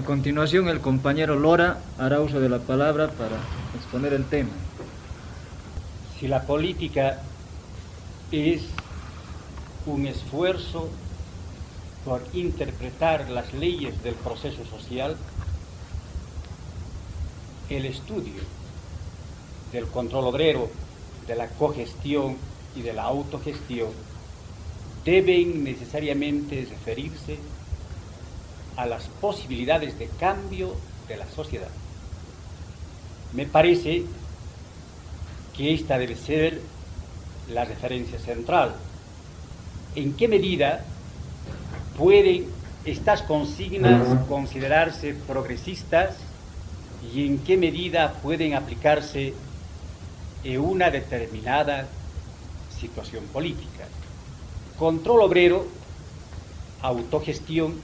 continuación, el compañero Lora hará uso de la palabra para exponer el tema. Si la política es un esfuerzo por interpretar las leyes del proceso social, el estudio del control obrero, de la cogestión y de la autogestión deben necesariamente referirse a las posibilidades de cambio de la sociedad. Me parece que esta debe ser la referencia central. ¿En qué medida pueden estas consignas considerarse progresistas y en qué medida pueden aplicarse en una determinada situación política? Control obrero, autogestión,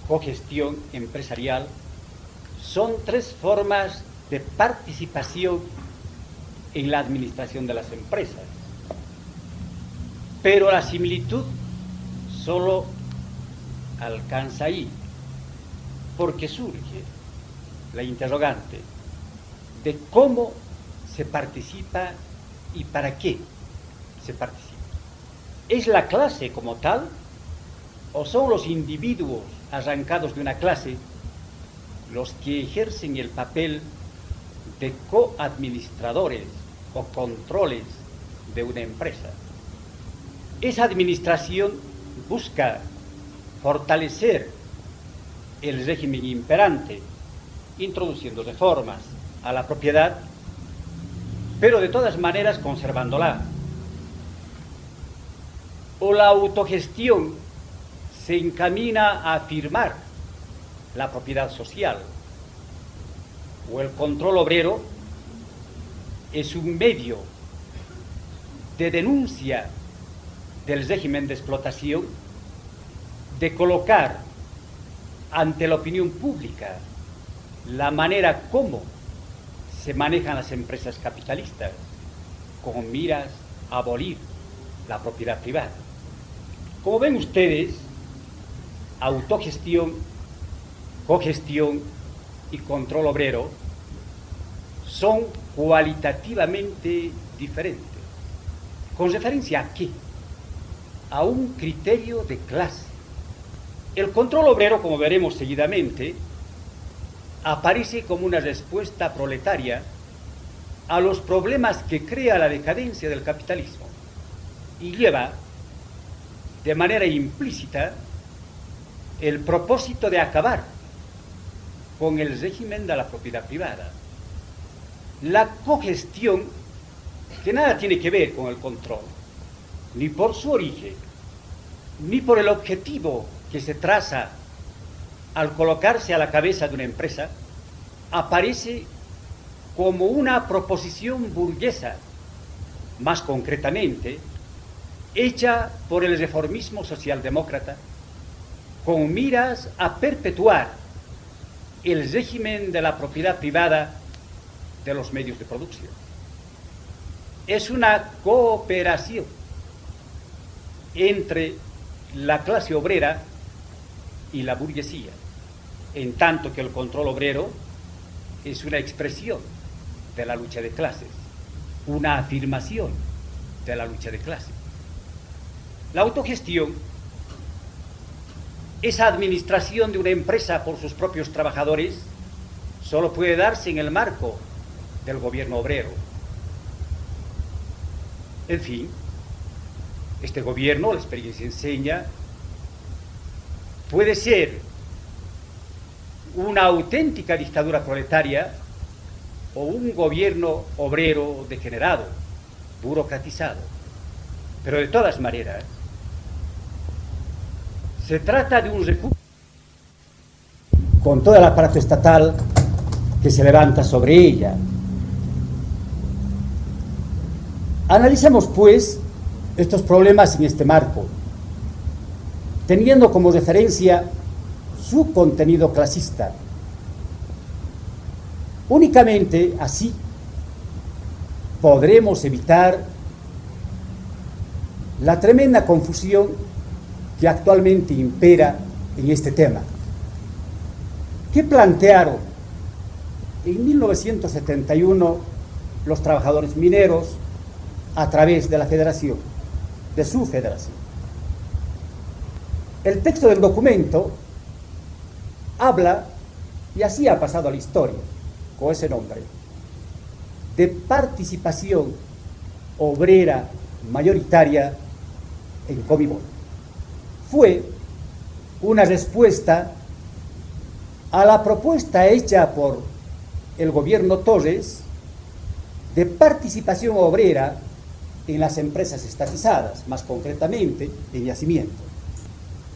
cogestión empresarial son tres formas de participación en la administración de las empresas. Pero la similitud solo alcanza ahí, porque surge la interrogante de cómo se participa y para qué se participa. ¿Es la clase como tal o son los individuos arrancados de una clase los que ejercen el papel de coadministradores o controles de una empresa? Esa administración busca fortalecer el régimen imperante, introduciendo reformas a la propiedad, pero de todas maneras conservándola. O la autogestión se encamina a afirmar la propiedad social, o el control obrero es un medio de denuncia del régimen de explotación, de colocar ante la opinión pública la manera como se manejan las empresas capitalistas, con miras a abolir la propiedad privada. Como ven ustedes, autogestión, cogestión y control obrero son cualitativamente diferentes. ¿Con referencia a qué? A un criterio de clase. El control obrero, como veremos seguidamente, aparece como una respuesta proletaria a los problemas que crea la decadencia del capitalismo y lleva de manera implícita el propósito de acabar con el régimen de la propiedad privada. La cogestión, que nada tiene que ver con el control, ni por su origen, ni por el objetivo que se traza al colocarse a la cabeza de una empresa, aparece como una proposición burguesa, más concretamente, hecha por el reformismo socialdemócrata, con miras a perpetuar el régimen de la propiedad privada de los medios de producción. Es una cooperación entre la clase obrera y la burguesía, en tanto que el control obrero es una expresión de la lucha de clases, una afirmación de la lucha de clases. La autogestión, esa administración de una empresa por sus propios trabajadores, solo puede darse en el marco del gobierno obrero. En fin, este gobierno, la experiencia enseña, puede ser una auténtica dictadura proletaria o un gobierno obrero degenerado, burocratizado. Pero de todas maneras, se trata de un recurso con todo el aparato estatal que se levanta sobre ella. Analicemos, pues, estos problemas en este marco, teniendo como referencia su contenido clasista. Únicamente así podremos evitar la tremenda confusión que actualmente impera en este tema. ¿Qué plantearon en 1971 los trabajadores mineros a través de la federación, de su federación? El texto del documento habla, y así ha pasado a la historia, con ese nombre, de participación obrera mayoritaria en Comibol. Fue una respuesta a la propuesta hecha por el gobierno Torres de participación obrera en las empresas estatizadas, más concretamente en yacimiento.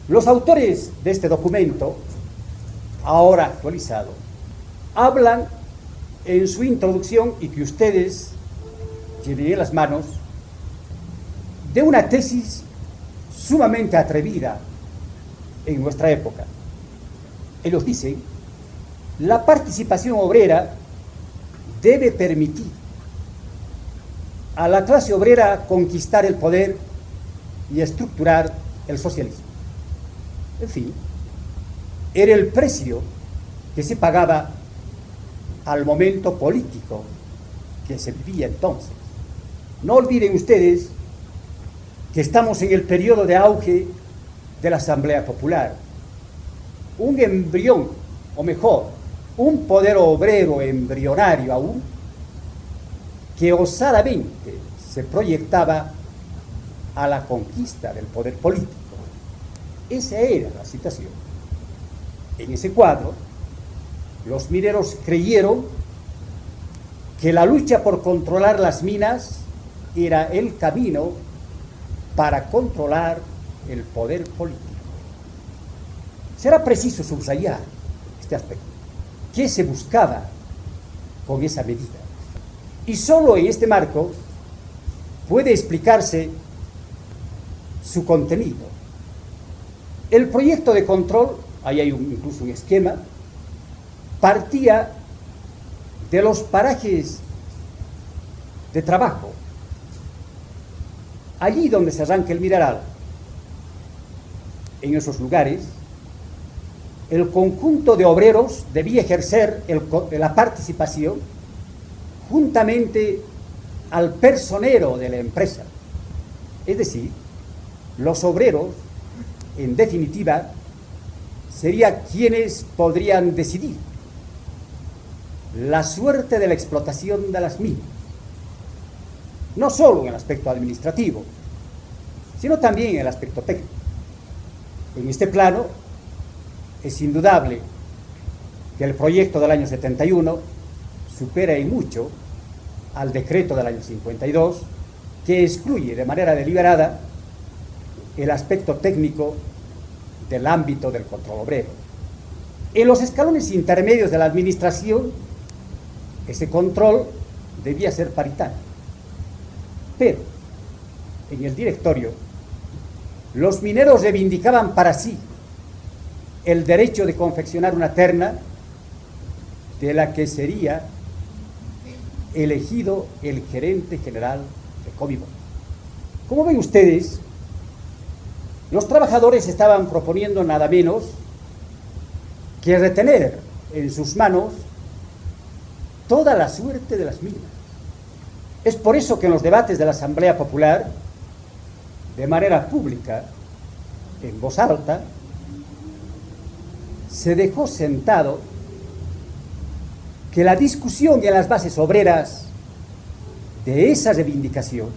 Los autores de este documento, ahora actualizado, hablan en su introducción, y que ustedes tienen en las manos, de una tesis sumamente atrevida en nuestra época. Ellos dicen: la participación obrera debe permitir a la clase obrera conquistar el poder y estructurar el socialismo. En fin, era el precio que se pagaba al momento político que se vivía entonces. No olviden ustedes que estamos en el periodo de auge de la Asamblea Popular. Un embrión, o mejor, un poder obrero embrionario aún, que osadamente se proyectaba a la conquista del poder político. Esa era la situación. En ese cuadro, los mineros creyeron que la lucha por controlar las minas era el camino para controlar el poder político. Será preciso subrayar este aspecto. ¿Qué se buscaba con esa medida? Y solo en este marco puede explicarse su contenido. El proyecto de control, ahí hay incluso un esquema, partía de los parajes de trabajo, allí donde se arranca el mineral. En esos lugares, el conjunto de obreros debía ejercer la participación juntamente al personero de la empresa. Es decir, los obreros, en definitiva, serían quienes podrían decidir la suerte de la explotación de las minas, no solo en el aspecto administrativo, sino también en el aspecto técnico. En este plano, es indudable que el proyecto del año 71 supera en mucho al decreto del año 52, que excluye de manera deliberada el aspecto técnico del ámbito del control obrero. En los escalones intermedios de la administración, ese control debía ser paritario. Pero en el directorio, los mineros reivindicaban para sí el derecho de confeccionar una terna de la que sería elegido el gerente general de Comibol. Como ven ustedes, los trabajadores estaban proponiendo nada menos que retener en sus manos toda la suerte de las minas. Es por eso que en los debates de la Asamblea Popular, de manera pública, en voz alta, se dejó sentado que la discusión en las bases obreras de esa reivindicación,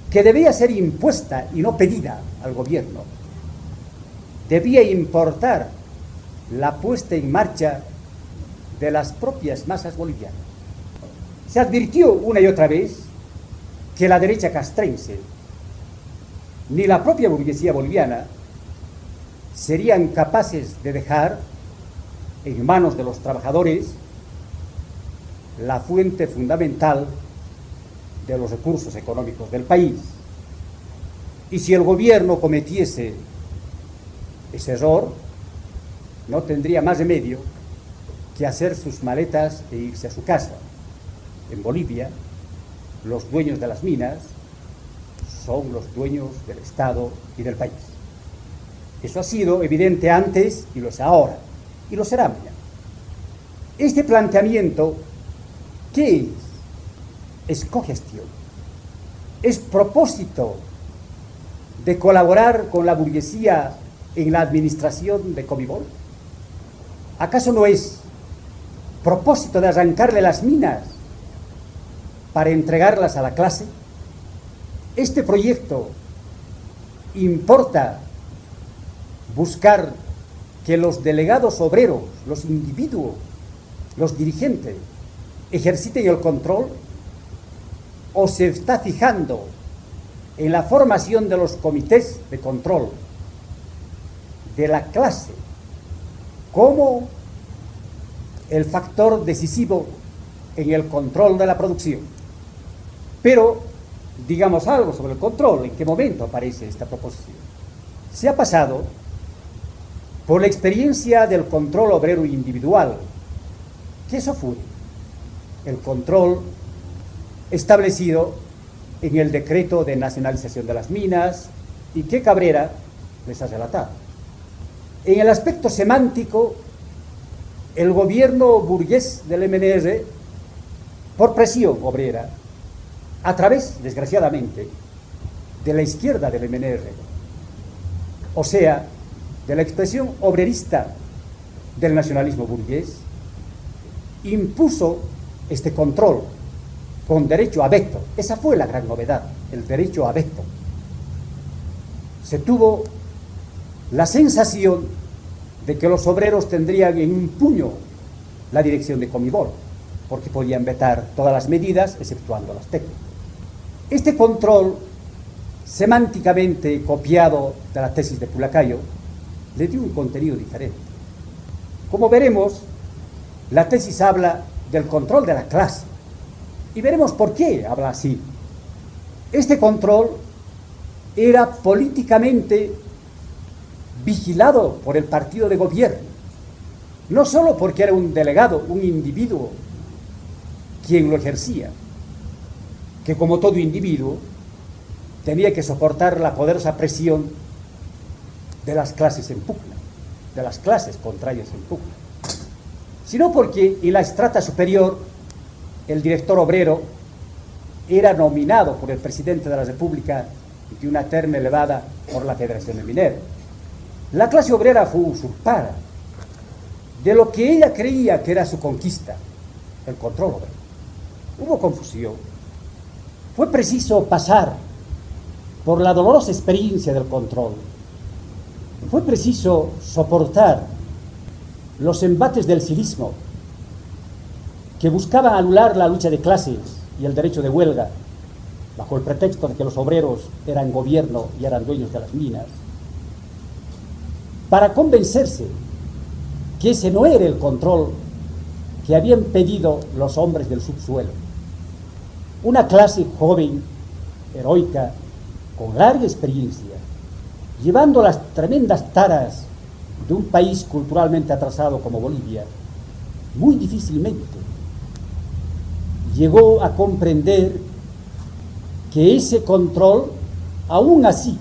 que debía ser impuesta y no pedida al gobierno, debía importar la puesta en marcha de las propias masas bolivianas. Se advirtió una y otra vez que la derecha castrense ni la propia burguesía boliviana serían capaces de dejar en manos de los trabajadores la fuente fundamental de los recursos económicos del país. Y si el gobierno cometiese ese error, no tendría más remedio que hacer sus maletas e irse a su casa. En Bolivia, los dueños de las minas son los dueños del Estado y del país. Eso ha sido evidente antes y lo es ahora. y lo será mañana. Este planteamiento, ¿qué es? Es cogestión, es propósito de colaborar con la burguesía en la administración de Comibol. ¿Acaso no es propósito de arrancarle las minas para entregarlas a la clase? Este proyecto importa buscar que los delegados obreros, los individuos, los dirigentes, ejerciten el control, o se está fijando en la formación de los comités de control de la clase como el factor decisivo en el control de la producción. Pero digamos algo sobre el control. ¿En qué momento aparece esta proposición? Se ha pasado por la experiencia del control obrero individual, que eso fue el control establecido en el decreto de nacionalización de las minas y que Cabrera les ha relatado. En el aspecto semántico, el gobierno burgués del MNR, por presión obrera, a través, desgraciadamente, de la izquierda del MNR, o sea, de la expresión obrerista del nacionalismo burgués, impuso este control con derecho a veto. Esa fue la gran novedad, el derecho a veto. Se tuvo la sensación de que los obreros tendrían en un puño la dirección de Comibol, porque podían vetar todas las medidas, exceptuando las técnicas. Este control, semánticamente copiado de la tesis de Pulacayo, le dio un contenido diferente. Como veremos, la tesis habla del control de la clase, y veremos por qué habla así. Este control era políticamente vigilado por el partido de gobierno, no solo porque era un delegado, un individuo, quien lo ejercía, que como todo individuo tenía que soportar la poderosa presión de las clases en pugna, de las clases contrarias en pugna, sino porque en la estrata superior el director obrero era nominado por el presidente de la República de una terna elevada por la Federación de Mineros. La clase obrera fue usurpada de lo que ella creía que era su conquista, el control obrero. Hubo confusión. Fue preciso pasar por la dolorosa experiencia del control. Fue preciso soportar los embates del civismo que buscaban anular la lucha de clases y el derecho de huelga bajo el pretexto de que los obreros eran gobierno y eran dueños de las minas, para convencerse que ese no era el control que habían pedido los hombres del subsuelo. Una clase joven, heroica, con larga experiencia, llevando las tremendas taras de un país culturalmente atrasado como Bolivia, muy difícilmente llegó a comprender que ese control, aún así,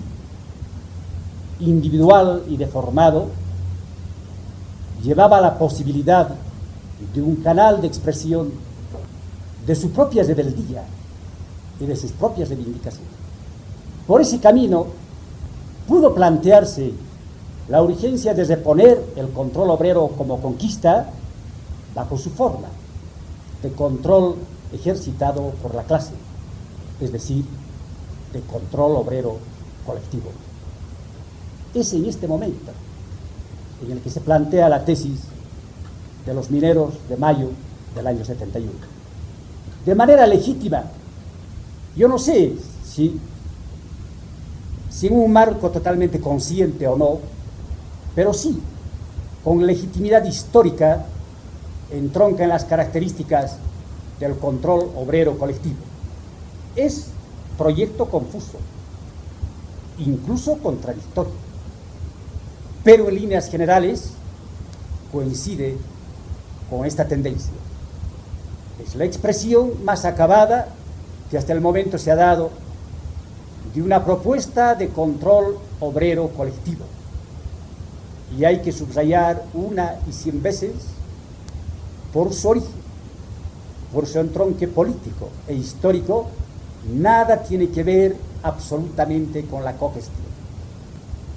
individual y deformado, llevaba la posibilidad de un canal de expresión de su propia rebeldía y de sus propias reivindicaciones. Por ese camino pudo plantearse la urgencia de reponer el control obrero como conquista bajo su forma de control ejercitado por la clase, es decir, de control obrero colectivo. Es en este momento en el que se plantea la tesis de los mineros de mayo del año 71. De manera legítima, yo no sé si en un marco totalmente consciente o no, pero sí, con legitimidad histórica, entronca en las características del control obrero colectivo. Es proyecto confuso, incluso contradictorio, pero en líneas generales coincide con esta tendencia. Es la expresión más acabada que hasta el momento se ha dado de una propuesta de control obrero colectivo. y hay que subrayar una y 100 veces, por su origen, por su entronque político e histórico, nada tiene que ver absolutamente con la cogestión.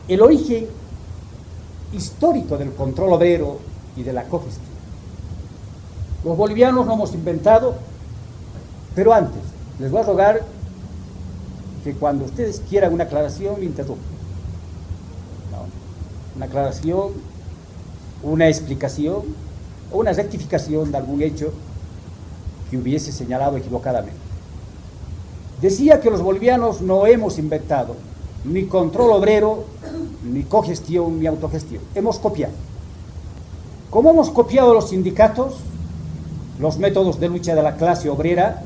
El origen histórico del control obrero y de la cogestión. Los bolivianos lo hemos inventado, pero antes, les voy a rogar que cuando ustedes quieran una aclaración, me interrumpan. No, una aclaración, una explicación o una rectificación de algún hecho que hubiese señalado equivocadamente. Decía que los bolivianos no hemos inventado ni control obrero, ni cogestión, ni autogestión. Hemos copiado. Como hemos copiado los sindicatos, los métodos de lucha de la clase obrera,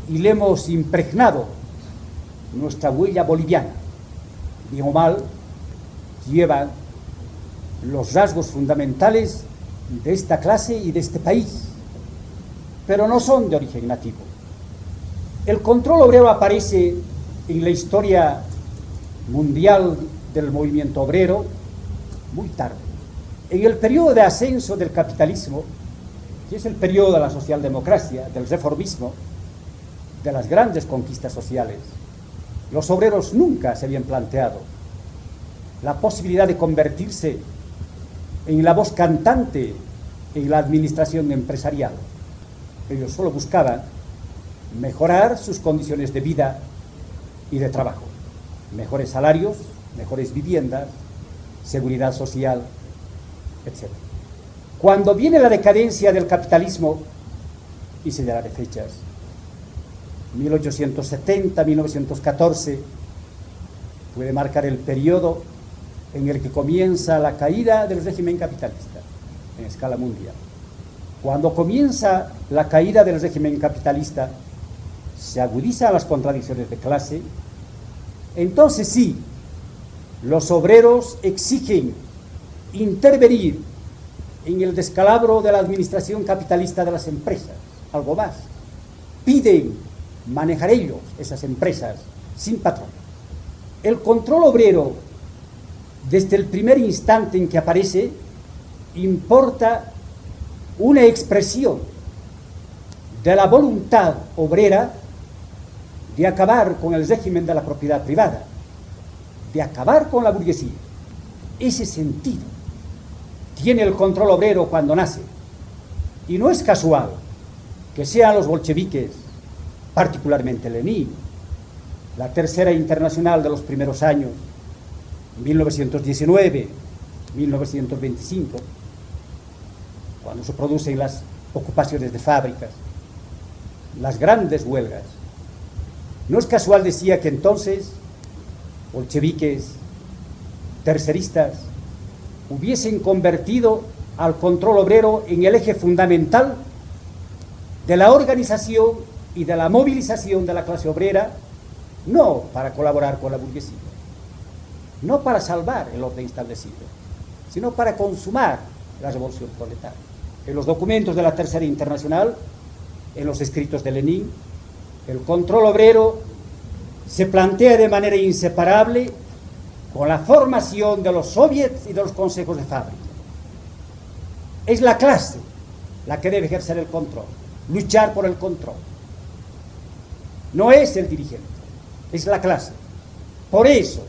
y le hemos impregnado nuestra huella boliviana, bien o mal, llevan los rasgos fundamentales de esta clase y de este país, pero no son de origen nativo. El control obrero aparece en la historia mundial del movimiento obrero muy tarde, en el periodo de ascenso del capitalismo, que es el periodo de la socialdemocracia, del reformismo, de las grandes conquistas sociales. Los obreros nunca se habían planteado la posibilidad de convertirse en la voz cantante en la administración empresarial. Ellos solo buscaban mejorar sus condiciones de vida y de trabajo, mejores salarios, mejores viviendas, seguridad social, etc. Cuando viene la decadencia del capitalismo, y señalaré fechas, 1870, 1914, puede marcar el periodo en el que comienza la caída del régimen capitalista en escala mundial. Cuando comienza la caída del régimen capitalista, se agudizan las contradicciones de clase. Entonces sí, los obreros exigen intervenir en el descalabro de la administración capitalista de las empresas, algo más. Piden manejar ellos esas empresas sin patrón. El control obrero, desde el primer instante en que aparece, importa una expresión de la voluntad obrera de acabar con el régimen de la propiedad privada, de acabar con la burguesía. Ese sentido tiene el control obrero cuando nace. Y no es casual que sean los bolcheviques, particularmente Lenin, la Tercera Internacional de los primeros años, 1919, 1925, cuando se producen las ocupaciones de fábricas, las grandes huelgas. No es casual, decía, que entonces bolcheviques, terceristas, hubiesen convertido al control obrero en el eje fundamental de la organización y de la movilización de la clase obrera, no para colaborar con la burguesía, no para salvar el orden establecido, sino para consumar la revolución proletaria. En los documentos de la Tercera Internacional, en los escritos de Lenin, el control obrero se plantea de manera inseparable con la formación de los soviets y de los consejos de fábrica. Es la clase la que debe ejercer el control, luchar por el control. No es el dirigente, es la clase. Por eso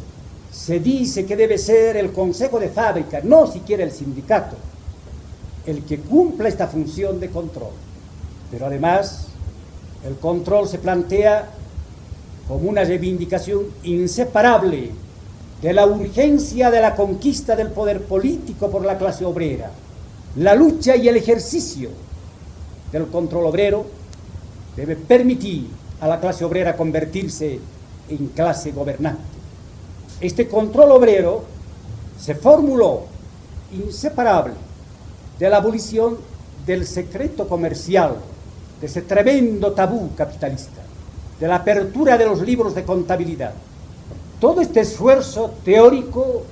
se dice que debe ser el consejo de fábrica, no siquiera el sindicato, el que cumpla esta función de control. Pero además, el control se plantea como una reivindicación inseparable de la urgencia de la conquista del poder político por la clase obrera. La lucha y el ejercicio del control obrero debe permitir a la clase obrera convertirse en clase gobernante. Este control obrero se formuló inseparable de la abolición del secreto comercial, de ese tremendo tabú capitalista, de la apertura de los libros de contabilidad. Todo este esfuerzo teórico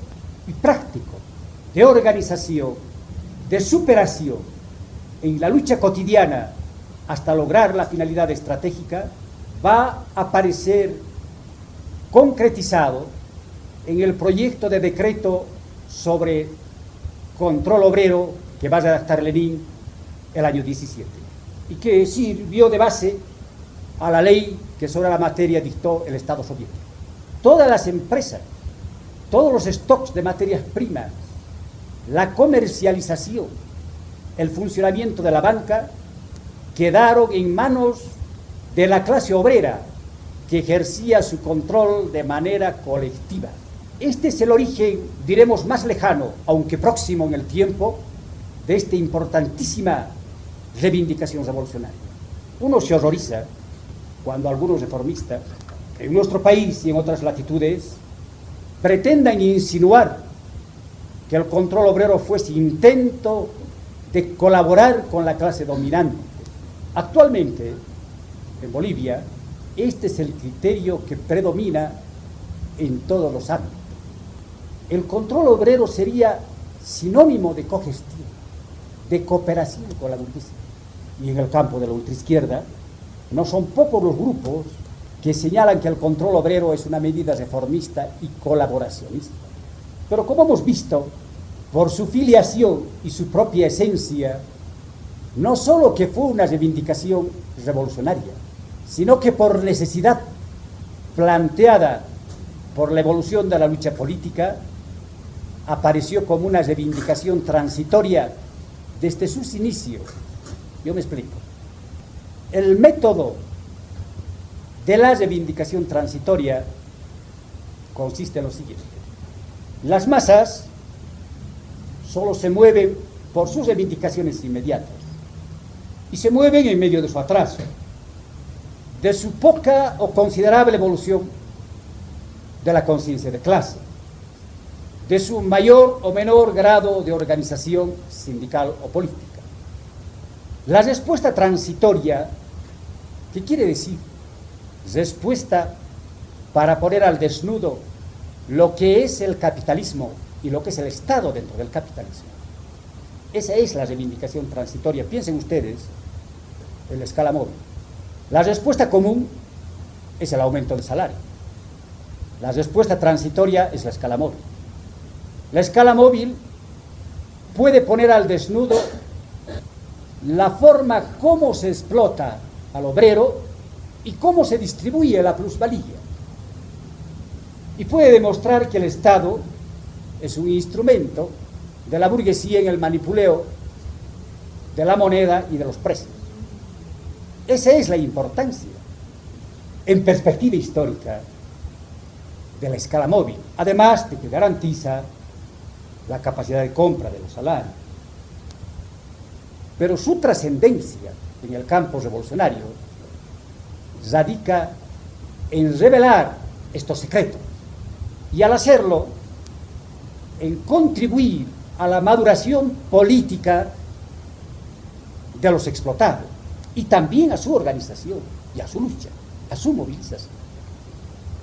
y práctico de organización, de superación en la lucha cotidiana hasta lograr la finalidad estratégica, va a aparecer concretizado en el proyecto de decreto sobre control obrero que va a redactar Lenin el año 17 y que sirvió de base a la ley que sobre la materia dictó el Estado soviético. Todas las empresas, todos los stocks de materias primas, la comercialización, el funcionamiento de la banca quedaron en manos de la clase obrera que ejercía su control de manera colectiva. Este es el origen, diremos, más lejano, aunque próximo en el tiempo, de esta importantísima reivindicación revolucionaria. Uno se horroriza cuando algunos reformistas, en nuestro país y en otras latitudes, pretendan insinuar que el control obrero fuese intento de colaborar con la clase dominante. Actualmente, en Bolivia, este es el criterio que predomina en todos los ámbitos. El control obrero sería sinónimo de cogestión, de cooperación con la burguesía. Y en el campo de la ultraizquierda, no son pocos los grupos que señalan que el control obrero es una medida reformista y colaboracionista. Pero como hemos visto, por su filiación y su propia esencia, no solo que fue una reivindicación revolucionaria, sino que por necesidad planteada por la evolución de la lucha política, apareció como una reivindicación transitoria desde sus inicios. Yo me explico. El método de la reivindicación transitoria consiste en lo siguiente. Las masas solo se mueven por sus reivindicaciones inmediatas y se mueven en medio de su atraso, de su poca o considerable evolución de la conciencia de clase, de su mayor o menor grado de organización sindical o política. La respuesta transitoria, ¿qué quiere decir? Respuesta para poner al desnudo lo que es el capitalismo y lo que es el Estado dentro del capitalismo. Esa es la reivindicación transitoria. Piensen ustedes en la escala móvil. La respuesta común es el aumento del salario. La respuesta transitoria es la escala móvil. La escala móvil puede poner al desnudo la forma como se explota al obrero y cómo se distribuye la plusvalía. Y puede demostrar que el Estado es un instrumento de la burguesía en el manipuleo de la moneda y de los precios. Esa es la importancia, en perspectiva histórica, de la escala móvil, además de que garantiza la capacidad de compra de los salarios. Pero su trascendencia en el campo revolucionario radica en revelar estos secretos y al hacerlo en contribuir a la maduración política de los explotados y también a su organización y a su lucha, a su movilización.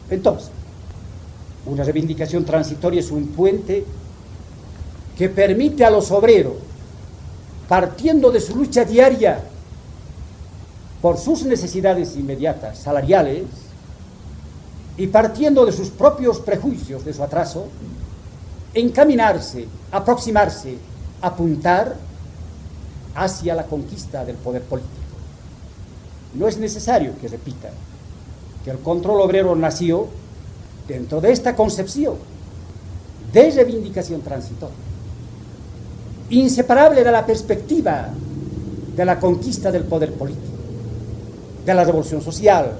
Entonces, una reivindicación transitoria es un puente que permite a los obreros, partiendo de su lucha diaria por sus necesidades inmediatas, salariales, y partiendo de sus propios prejuicios, de su atraso, encaminarse, aproximarse, apuntar hacia la conquista del poder político. No es necesario que repita que el control obrero nació dentro de esta concepción de reivindicación transitoria, inseparable de la perspectiva de la conquista del poder político, de la revolución social,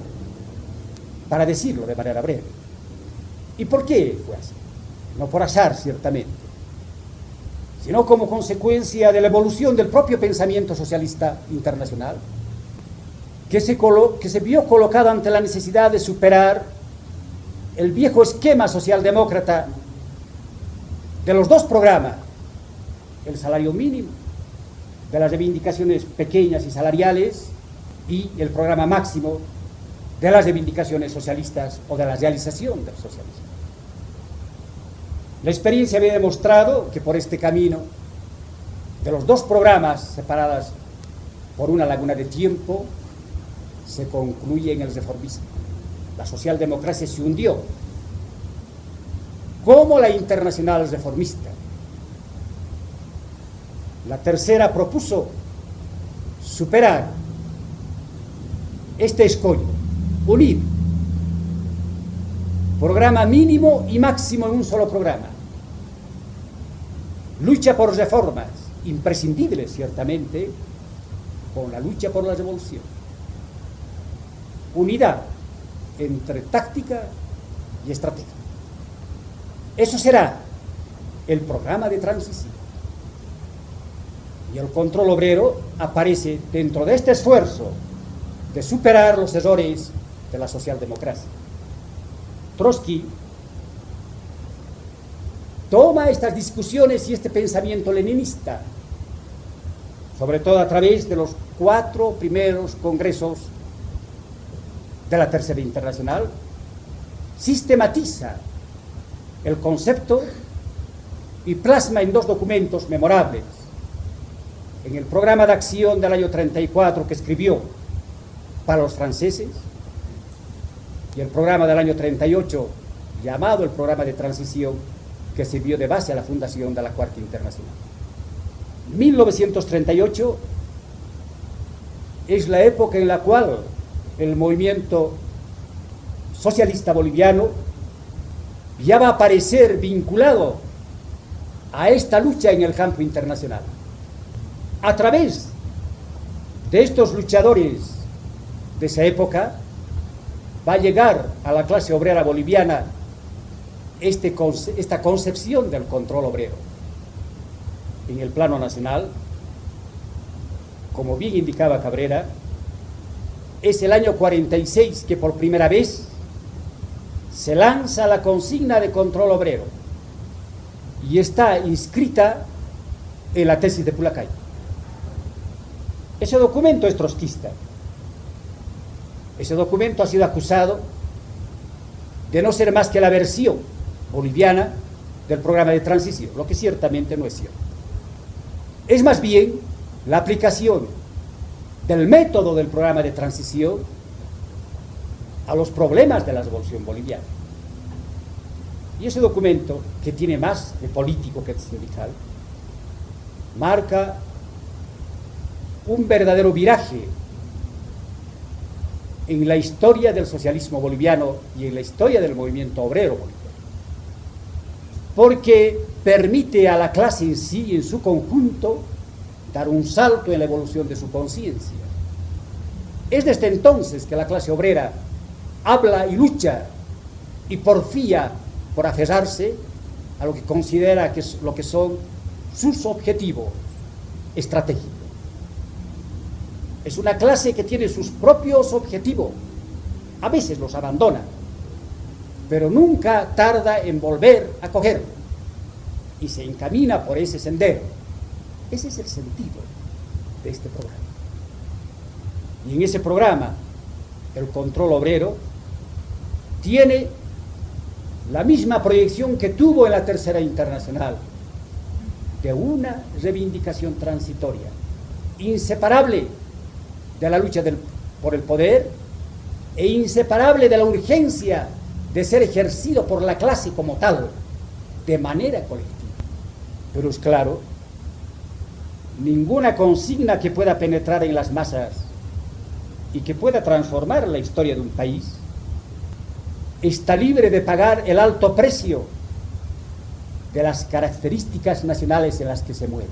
para decirlo de manera breve. ¿Y por qué fue así? No por azar, ciertamente, sino como consecuencia de la evolución del propio pensamiento socialista internacional, que se vio colocado ante la necesidad de superar el viejo esquema socialdemócrata de los dos programas, el salario mínimo, de las reivindicaciones pequeñas y salariales, y el programa máximo de las reivindicaciones socialistas o de la realización del socialismo. La experiencia había demostrado que por este camino de los dos programas separadas por una laguna de tiempo se concluye en el reformismo. La socialdemocracia se hundió como la internacional reformista La tercera propuso superar este escollo, unir programa mínimo y máximo en un solo programa. Lucha por reformas, imprescindibles ciertamente, con la lucha por la revolución. Unidad entre táctica y estrategia. Eso será el programa de transición. Y el control obrero aparece dentro de este esfuerzo de superar los errores de la socialdemocracia. Trotsky toma estas discusiones y este pensamiento leninista, sobre todo a través de los 4 primeros congresos de la Tercera Internacional, sistematiza el concepto y plasma en 2 documentos memorables. En el programa de acción del año 34 que escribió para los franceses y el programa del año 38 llamado el programa de transición, que sirvió de base a la fundación de la Cuarta Internacional. 1938 es la época en la cual el movimiento socialista boliviano ya va a aparecer vinculado a esta lucha en el campo internacional. A través de estos luchadores de esa época va a llegar a la clase obrera boliviana esta concepción del control obrero. En el plano nacional, como bien indicaba Cabrera, es el año 46 que por primera vez se lanza la consigna de control obrero y está inscrita en la tesis de Pulacay. Ese documento es trotskista. Ese documento ha sido acusado de no ser más que la versión boliviana del programa de transición, lo que ciertamente no es cierto. Es más bien la aplicación del método del programa de transición a los problemas de la revolución boliviana. Y ese documento, que tiene más de político que de sindical, marca un verdadero viraje en la historia del socialismo boliviano y en la historia del movimiento obrero boliviano, porque permite a la clase en sí y en su conjunto dar un salto en la evolución de su conciencia. Es desde entonces que la clase obrera habla y lucha y porfía por aferrarse a lo que considera que es lo que son sus objetivos estratégicos. Es una clase que tiene sus propios objetivos, a veces los abandona, pero nunca tarda en volver a cogerlo y se encamina por ese sendero. Ese es el sentido de este programa. Y en ese programa, el control obrero tiene la misma proyección que tuvo en la Tercera Internacional, de una reivindicación transitoria, inseparable de la lucha por el poder e inseparable de la urgencia de ser ejercido por la clase como tal, de manera colectiva. Pero es claro, ninguna consigna que pueda penetrar en las masas y que pueda transformar la historia de un país está libre de pagar el alto precio de las características nacionales en las que se mueve.